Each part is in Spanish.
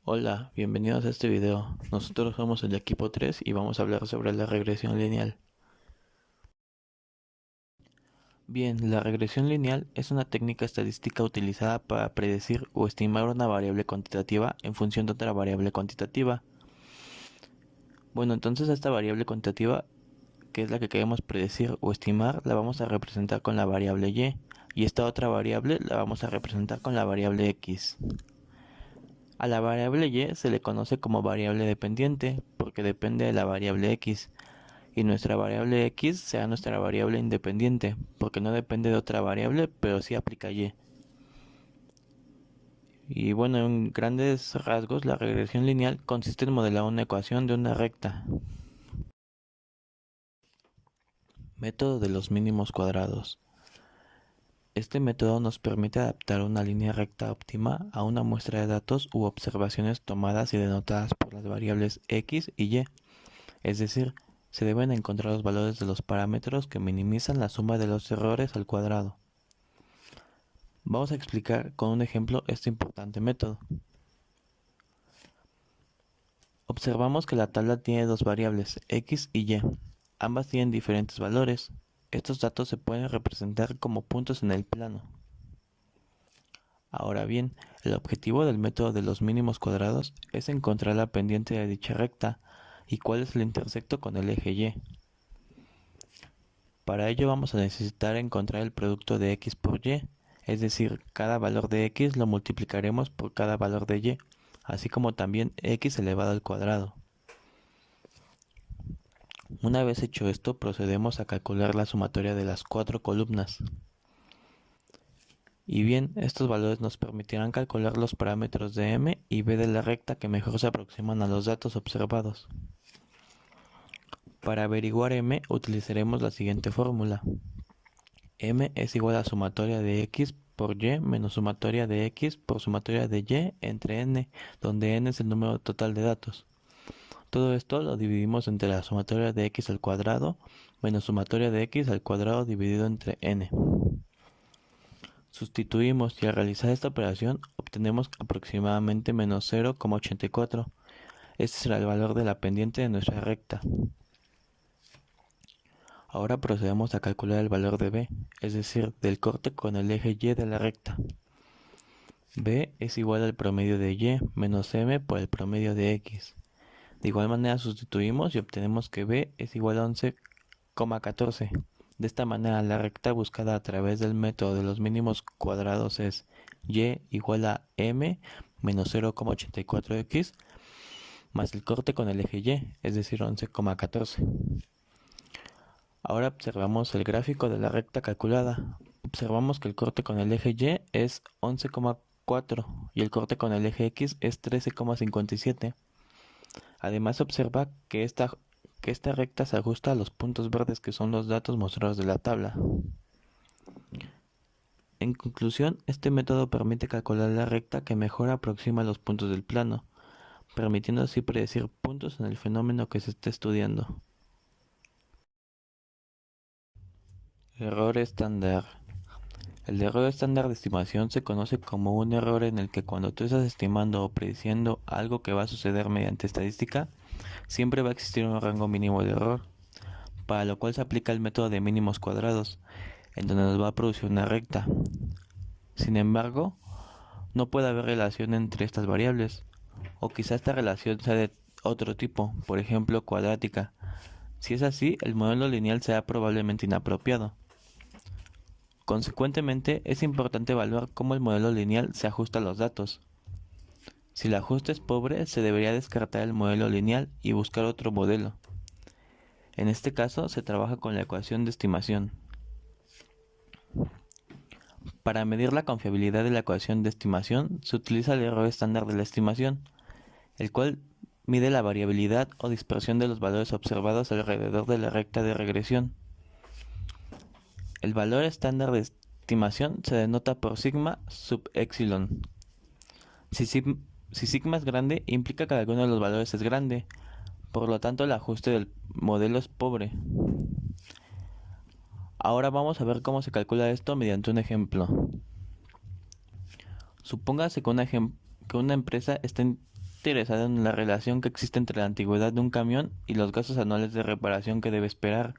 Hola, bienvenidos a este video. Nosotros somos el equipo 3 y vamos a hablar sobre la regresión lineal. Bien, la regresión lineal es una técnica estadística utilizada para predecir o estimar una variable cuantitativa en función de otra variable cuantitativa. Bueno, entonces esta variable cuantitativa, que es la que queremos predecir o estimar, la vamos a representar con la variable y esta otra variable la vamos a representar con la variable x. A la variable y se le conoce como variable dependiente porque depende de la variable x. Y nuestra variable x sea nuestra variable independiente, porque no depende de otra variable, pero sí aplica y. Y bueno, en grandes rasgos, la regresión lineal consiste en modelar una ecuación de una recta. Método de los mínimos cuadrados. Este método nos permite adaptar una línea recta óptima a una muestra de datos u observaciones tomadas y denotadas por las variables x y y. Es decir, se deben encontrar los valores de los parámetros que minimizan la suma de los errores al cuadrado. Vamos a explicar con un ejemplo este importante método. Observamos que la tabla tiene dos variables, x y y. Ambas tienen diferentes valores. Estos datos se pueden representar como puntos en el plano. Ahora bien, el objetivo del método de los mínimos cuadrados es encontrar la pendiente de dicha recta y cuál es el intersecto con el eje y. Para ello vamos a necesitar encontrar el producto de x por y, es decir, cada valor de x lo multiplicaremos por cada valor de y, así como también x elevado al cuadrado. Una vez hecho esto, procedemos a calcular la sumatoria de las cuatro columnas. Y bien, estos valores nos permitirán calcular los parámetros de m y b de la recta que mejor se aproximan a los datos observados. Para averiguar m utilizaremos la siguiente fórmula. M es igual a sumatoria de x por y menos sumatoria de x por sumatoria de y entre n, donde n es el número total de datos. Todo esto lo dividimos entre la sumatoria de x al cuadrado menos sumatoria de x al cuadrado dividido entre n. Sustituimos y al realizar esta operación obtenemos aproximadamente menos 0,84. Este será el valor de la pendiente de nuestra recta. Ahora procedemos a calcular el valor de b, es decir, del corte con el eje y de la recta. B es igual al promedio de y menos m por el promedio de x. De igual manera sustituimos y obtenemos que b es igual a 11,14. De esta manera la recta buscada a través del método de los mínimos cuadrados es y igual a m menos 0,84x más el corte con el eje y, es decir 11,14. Ahora observamos el gráfico de la recta calculada. Observamos que el corte con el eje y es 11,4 y el corte con el eje x es 13,57. Además observa que esta recta se ajusta a los puntos verdes que son los datos mostrados de la tabla. En conclusión, este método permite calcular la recta que mejor aproxima los puntos del plano, permitiendo así predecir puntos en el fenómeno que se está estudiando. Error estándar. El error estándar de estimación se conoce como un error en el que cuando tú estás estimando o prediciendo algo que va a suceder mediante estadística, siempre va a existir un rango mínimo de error, para lo cual se aplica el método de mínimos cuadrados, en donde nos va a producir una recta. Sin embargo, no puede haber relación entre estas variables, o quizá esta relación sea de otro tipo, por ejemplo cuadrática. Si es así, el modelo lineal será probablemente inapropiado. Consecuentemente, es importante evaluar cómo el modelo lineal se ajusta a los datos. Si el ajuste es pobre, se debería descartar el modelo lineal y buscar otro modelo. En este caso, se trabaja con la ecuación de estimación. Para medir la confiabilidad de la ecuación de estimación, se utiliza el error estándar de la estimación, el cual mide la variabilidad o dispersión de los valores observados alrededor de la recta de regresión. El valor estándar de estimación se denota por sigma sub epsilon. Si sigma es grande, implica que alguno de los valores es grande, por lo tanto el ajuste del modelo es pobre. Ahora vamos a ver cómo se calcula esto mediante un ejemplo. Supóngase que una empresa está interesada en la relación que existe entre la antigüedad de un camión y los gastos anuales de reparación que debe esperar.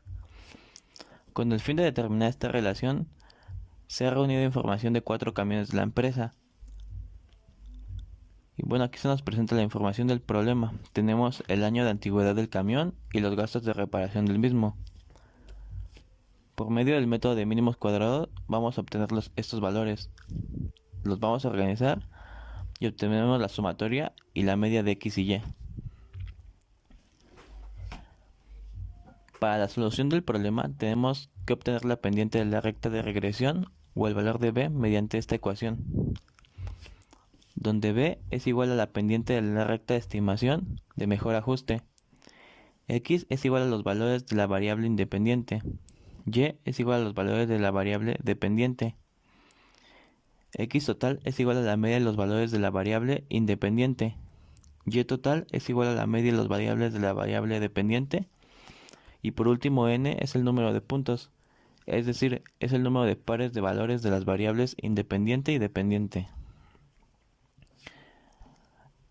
Con el fin de determinar esta relación, se ha reunido información de 4 camiones de la empresa. Y bueno, aquí se nos presenta la información del problema. Tenemos el año de antigüedad del camión y los gastos de reparación del mismo. Por medio del método de mínimos cuadrados vamos a obtener estos valores. Los vamos a organizar y obtenemos la sumatoria y la media de x y y. Para la solución del problema tenemos que obtener la pendiente de la recta de regresión o el valor de b mediante esta ecuación, donde b es igual a la pendiente de la recta de estimación de mejor ajuste, x es igual a los valores de la variable independiente, y es igual a los valores de la variable dependiente, x total es igual a la media de los valores de la variable independiente, y total es igual a la media de los variables de la variable dependiente, y por último n es el número de puntos, es decir, es el número de pares de valores de las variables independiente y dependiente.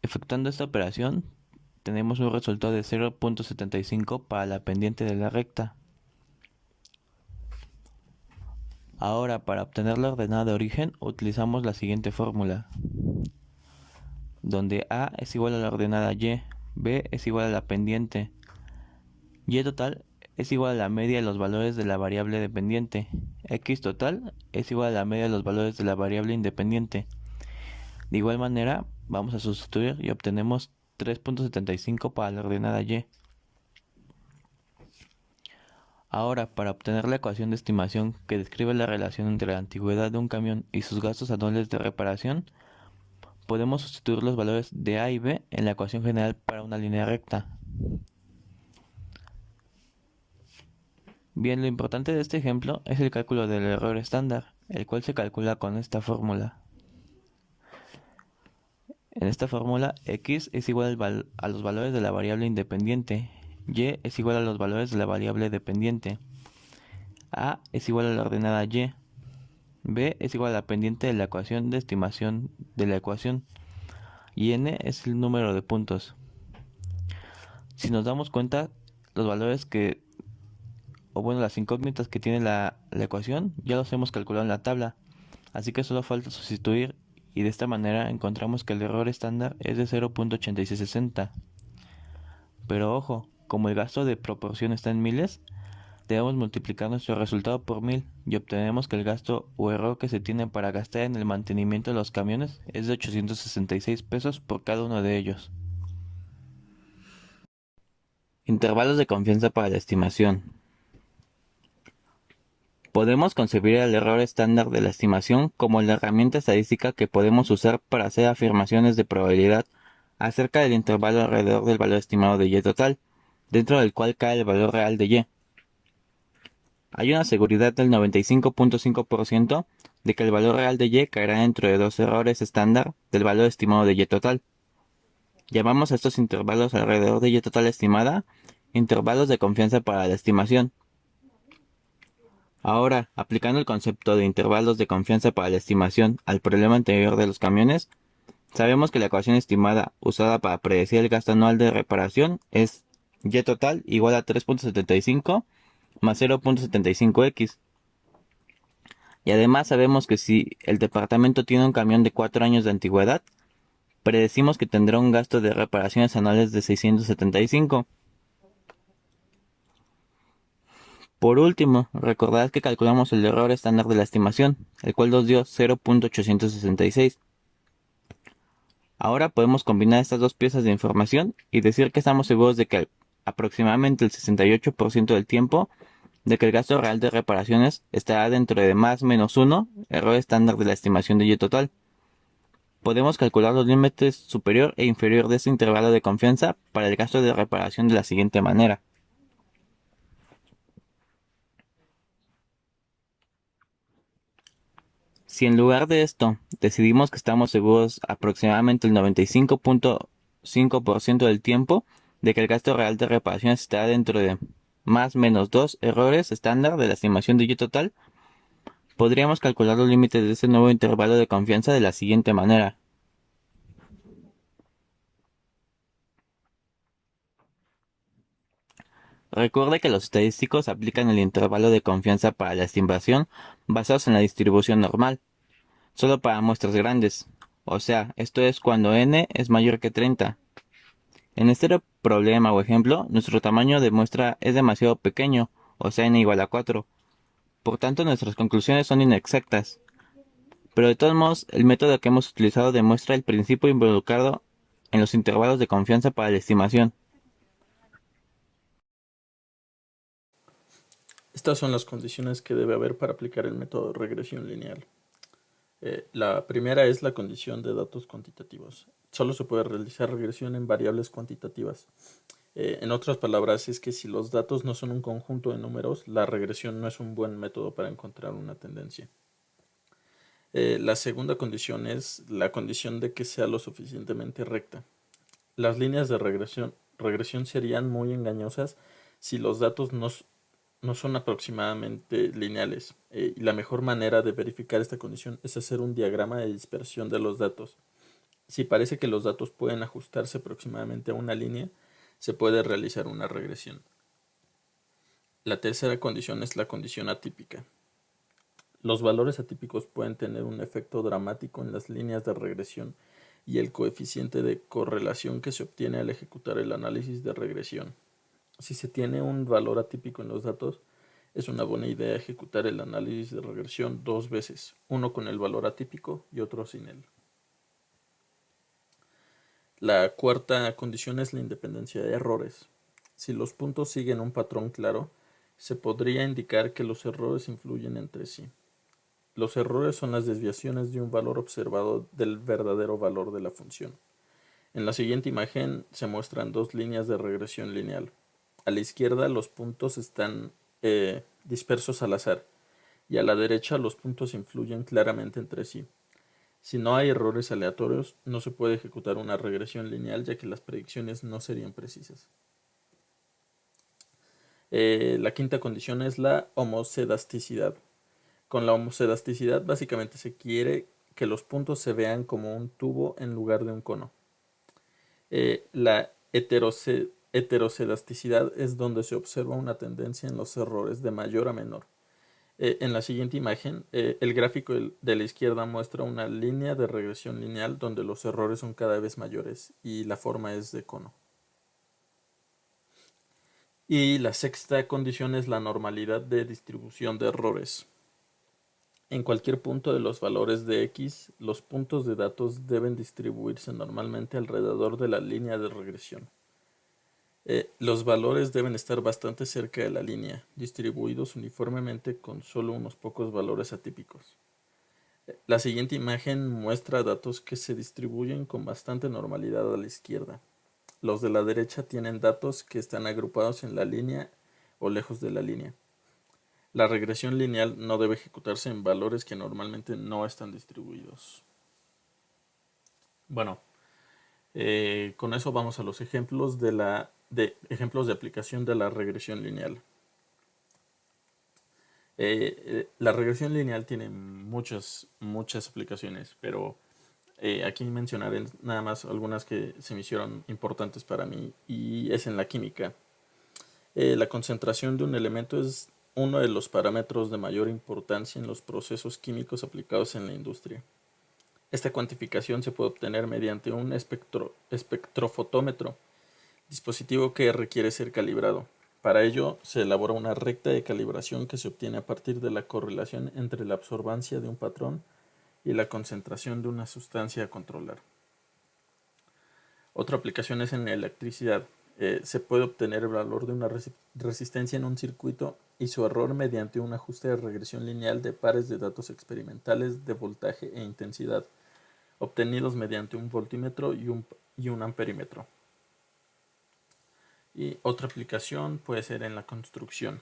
Efectuando esta operación, tenemos un resultado de 0.75 para la pendiente de la recta. Ahora, para obtener la ordenada de origen, utilizamos la siguiente fórmula, donde a es igual a la ordenada y, b es igual a la pendiente, y total es igual a la media de los valores de la variable dependiente, x total es igual a la media de los valores de la variable independiente. De igual manera, vamos a sustituir y obtenemos 3.75 para la ordenada y. Ahora, para obtener la ecuación de estimación que describe la relación entre la antigüedad de un camión y sus gastos anuales de reparación, podemos sustituir los valores de a y b en la ecuación general para una línea recta. Bien, lo importante de este ejemplo es el cálculo del error estándar, el cual se calcula con esta fórmula. En esta fórmula, x es igual a los valores de la variable independiente, y es igual a los valores de la variable dependiente, a es igual a la ordenada y, b es igual a la pendiente de la ecuación de estimación de la ecuación, y n es el número de puntos. Si nos damos cuenta, los valores las incógnitas que tiene la ecuación, ya los hemos calculado en la tabla, así que solo falta sustituir y de esta manera encontramos que el error estándar es de 0.8660. Pero ojo, como el gasto de proporción está en miles, debemos multiplicar nuestro resultado por 1000 y obtenemos que el gasto o error que se tiene para gastar en el mantenimiento de los camiones es de 866 pesos por cada uno de ellos. Intervalos de confianza para la estimación. Podemos concebir el error estándar de la estimación como la herramienta estadística que podemos usar para hacer afirmaciones de probabilidad acerca del intervalo alrededor del valor estimado de y total, dentro del cual cae el valor real de y. Hay una seguridad del 95.5% de que el valor real de y caerá dentro de dos errores estándar del valor estimado de y total. Llamamos a estos intervalos alrededor de y total estimada intervalos de confianza para la estimación. Ahora, aplicando el concepto de intervalos de confianza para la estimación al problema anterior de los camiones, sabemos que la ecuación estimada usada para predecir el gasto anual de reparación es y total igual a 3.75 más 0.75x. Y además sabemos que si el departamento tiene un camión de 4 años de antigüedad, predecimos que tendrá un gasto de reparaciones anuales de 675. Por último, recordad que calculamos el error estándar de la estimación, el cual nos dio 0.866. Ahora podemos combinar estas dos piezas de información y decir que estamos seguros de que aproximadamente el 68% del tiempo de que el gasto real de reparaciones estará dentro de más menos 1, error estándar de la estimación de y total. Podemos calcular los límites superior e inferior de este intervalo de confianza para el gasto de reparación de la siguiente manera. Si en lugar de esto decidimos que estamos seguros aproximadamente el 95.5% del tiempo de que el gasto real de reparaciones estará dentro de más menos 2 errores estándar de la estimación de y total, Podríamos calcular los límites de este nuevo intervalo de confianza de la siguiente manera. Recuerde que los estadísticos aplican el intervalo de confianza para la estimación basados en la distribución normal, solo para muestras grandes. O sea, esto es cuando n es mayor que 30. En este problema o ejemplo, nuestro tamaño de muestra es demasiado pequeño, o sea n igual a 4. Por tanto, nuestras conclusiones son inexactas. Pero de todos modos, el método que hemos utilizado demuestra el principio involucrado en los intervalos de confianza para la estimación. Estas son las condiciones que debe haber para aplicar el método de regresión lineal. La primera es la condición de datos cuantitativos. Solo se puede realizar regresión en variables cuantitativas. En otras palabras, es que si los datos no son un conjunto de números, la regresión no es un buen método para encontrar una tendencia. La segunda condición es la condición de que sea lo suficientemente recta. Las líneas de regresión serían muy engañosas si los datos no son aproximadamente lineales. Y la mejor manera de verificar esta condición es hacer un diagrama de dispersión de los datos. Si parece que los datos pueden ajustarse aproximadamente a una línea, se puede realizar una regresión. La tercera condición es la condición atípica. Los valores atípicos pueden tener un efecto dramático en las líneas de regresión y el coeficiente de correlación que se obtiene al ejecutar el análisis de regresión. Si se tiene un valor atípico en los datos, es una buena idea ejecutar el análisis de regresión dos veces, uno con el valor atípico y otro sin él. La cuarta condición es la independencia de errores. Si los puntos siguen un patrón claro, se podría indicar que los errores influyen entre sí. Los errores son las desviaciones de un valor observado del verdadero valor de la función. En la siguiente imagen se muestran dos líneas de regresión lineal. A la izquierda los puntos están dispersos al azar y a la derecha los puntos influyen claramente entre sí. Si no hay errores aleatorios, no se puede ejecutar una regresión lineal ya que las predicciones no serían precisas. La quinta condición es la homocedasticidad. Con la homocedasticidad básicamente se quiere que los puntos se vean como un tubo en lugar de un cono. La heterocedasticidad es donde se observa una tendencia en los errores de mayor a menor. En la siguiente imagen, el gráfico de la izquierda muestra una línea de regresión lineal donde los errores son cada vez mayores y la forma es de cono. Y la sexta condición es la normalidad de distribución de errores. En cualquier punto de los valores de x, los puntos de datos deben distribuirse normalmente alrededor de la línea de regresión. Los valores deben estar bastante cerca de la línea, distribuidos uniformemente con solo unos pocos valores atípicos. La siguiente imagen muestra datos que se distribuyen con bastante normalidad a la izquierda. Los de la derecha tienen datos que están agrupados en la línea o lejos de la línea. La regresión lineal no debe ejecutarse en valores que normalmente no están distribuidos. Bueno, con eso vamos a los ejemplos ejemplos de aplicación de la regresión lineal. La regresión lineal tiene muchas aplicaciones, pero aquí mencionaré nada más algunas que se me hicieron importantes para mí y es en la química. La concentración de un elemento es uno de los parámetros de mayor importancia en los procesos químicos aplicados en la industria. Esta cuantificación se puede obtener mediante un espectrofotómetro, dispositivo que requiere ser calibrado. Para ello, se elabora una recta de calibración que se obtiene a partir de la correlación entre la absorbancia de un patrón y la concentración de una sustancia a controlar. Otra aplicación es en la electricidad. Se puede obtener el valor de una resistencia en un circuito y su error mediante un ajuste de regresión lineal de pares de datos experimentales de voltaje e intensidad, obtenidos mediante un voltímetro y un amperímetro. Y otra aplicación puede ser en la construcción.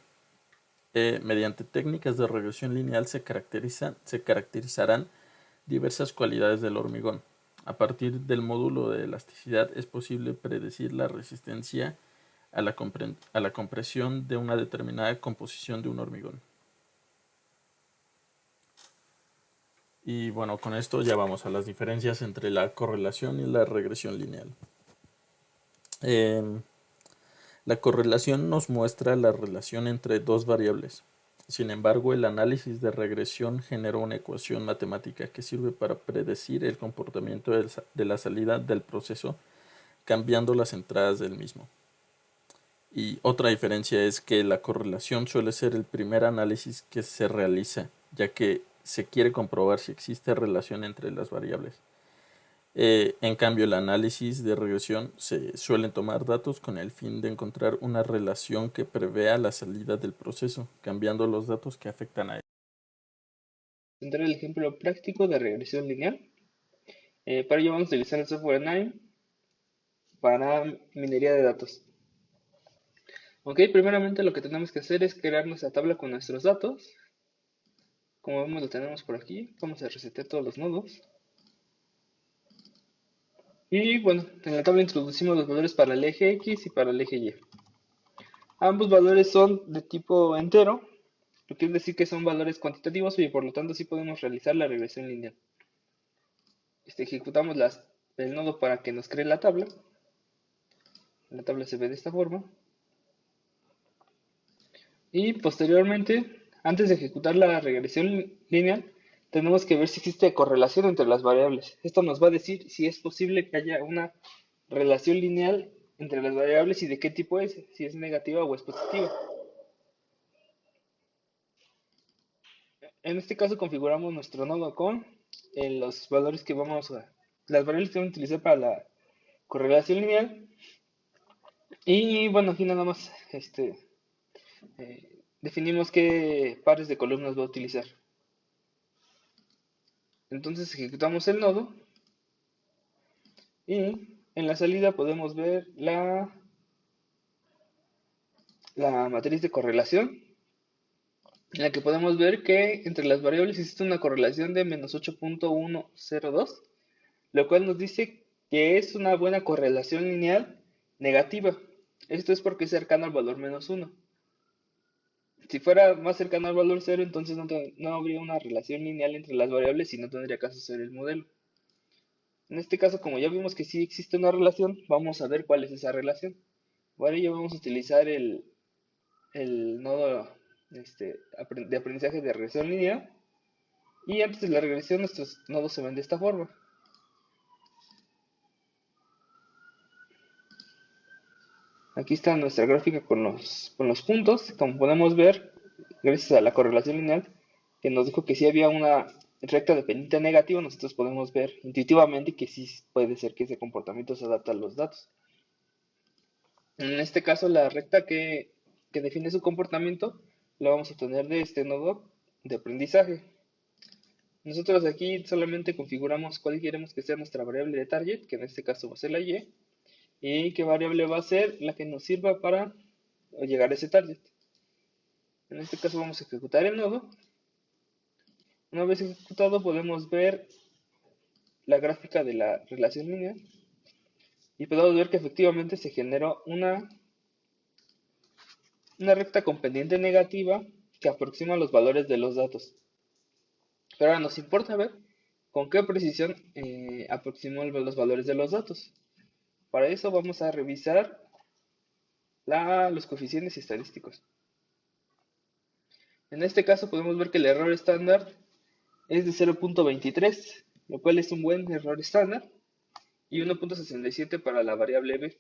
Mediante técnicas de regresión lineal se caracterizarán diversas cualidades del hormigón. A partir del módulo de elasticidad es posible predecir la resistencia a la compresión de una determinada composición de un hormigón. Y bueno, con esto ya vamos a las diferencias entre la correlación y la regresión lineal. Em, la correlación nos muestra la relación entre dos variables. Sin embargo, el análisis de regresión genera una ecuación matemática que sirve para predecir el comportamiento de la salida del proceso cambiando las entradas del mismo. Y otra diferencia es que la correlación suele ser el primer análisis que se realiza, ya que se quiere comprobar si existe relación entre las variables. En cambio, el análisis de regresión se suelen tomar datos con el fin de encontrar una relación que prevea la salida del proceso, cambiando los datos que afectan a él. Tendré el ejemplo práctico de regresión lineal. Para ello vamos a utilizar el software Nine para minería de datos. Ok, primeramente lo que tenemos que hacer es crear nuestra tabla con nuestros datos. Como vemos lo tenemos por aquí. Vamos a resetear todos los nodos. Y bueno, en la tabla introducimos los valores para el eje X y para el eje Y. Ambos valores son de tipo entero, lo que quiere decir que son valores cuantitativos y por lo tanto sí podemos realizar la regresión lineal. Ejecutamos el nodo para que nos cree la tabla. La tabla se ve de esta forma. Y posteriormente, antes de ejecutar la regresión lineal, tenemos que ver si existe correlación entre las variables. Esto nos va a decir si es posible que haya una relación lineal entre las variables y de qué tipo es, si es negativa o es positiva. En este caso configuramos nuestro nodo con los valores que las variables que vamos a utilizar para la correlación lineal. Y bueno, aquí nada más definimos qué pares de columnas va a utilizar. Entonces ejecutamos el nodo y en la salida podemos ver la matriz de correlación, en la que podemos ver que entre las variables existe una correlación de menos 8.102, lo cual nos dice que es una buena correlación lineal negativa. Esto es porque es cercano al valor menos 1. Si fuera más cercano al valor 0, entonces no habría una relación lineal entre las variables y no tendría caso ser el modelo. En este caso, como ya vimos que sí existe una relación, vamos a ver cuál es esa relación. Para ello vamos a utilizar el nodo de aprendizaje de regresión lineal. Y antes de la regresión nuestros nodos se ven de esta forma. Aquí está nuestra gráfica con los puntos. Como podemos ver, gracias a la correlación lineal, que nos dijo que sí había una recta de pendiente negativa, nosotros podemos ver intuitivamente que sí puede ser que ese comportamiento se adapta a los datos. En este caso, la recta que define su comportamiento la vamos a obtener de este nodo de aprendizaje. Nosotros aquí solamente configuramos cuál queremos que sea nuestra variable de target, que en este caso va a ser la y qué variable va a ser la que nos sirva para llegar a ese target. En este caso vamos a ejecutar el nodo. Una vez ejecutado podemos ver la gráfica de la relación lineal y podemos ver que efectivamente se generó una recta con pendiente negativa que aproxima los valores de los datos. Pero ahora nos importa ver con qué precisión aproximó los valores de los datos. Para eso vamos a revisar los coeficientes estadísticos. En este caso podemos ver que el error estándar es de 0.23, lo cual es un buen error estándar, y 1.67 para la variable b.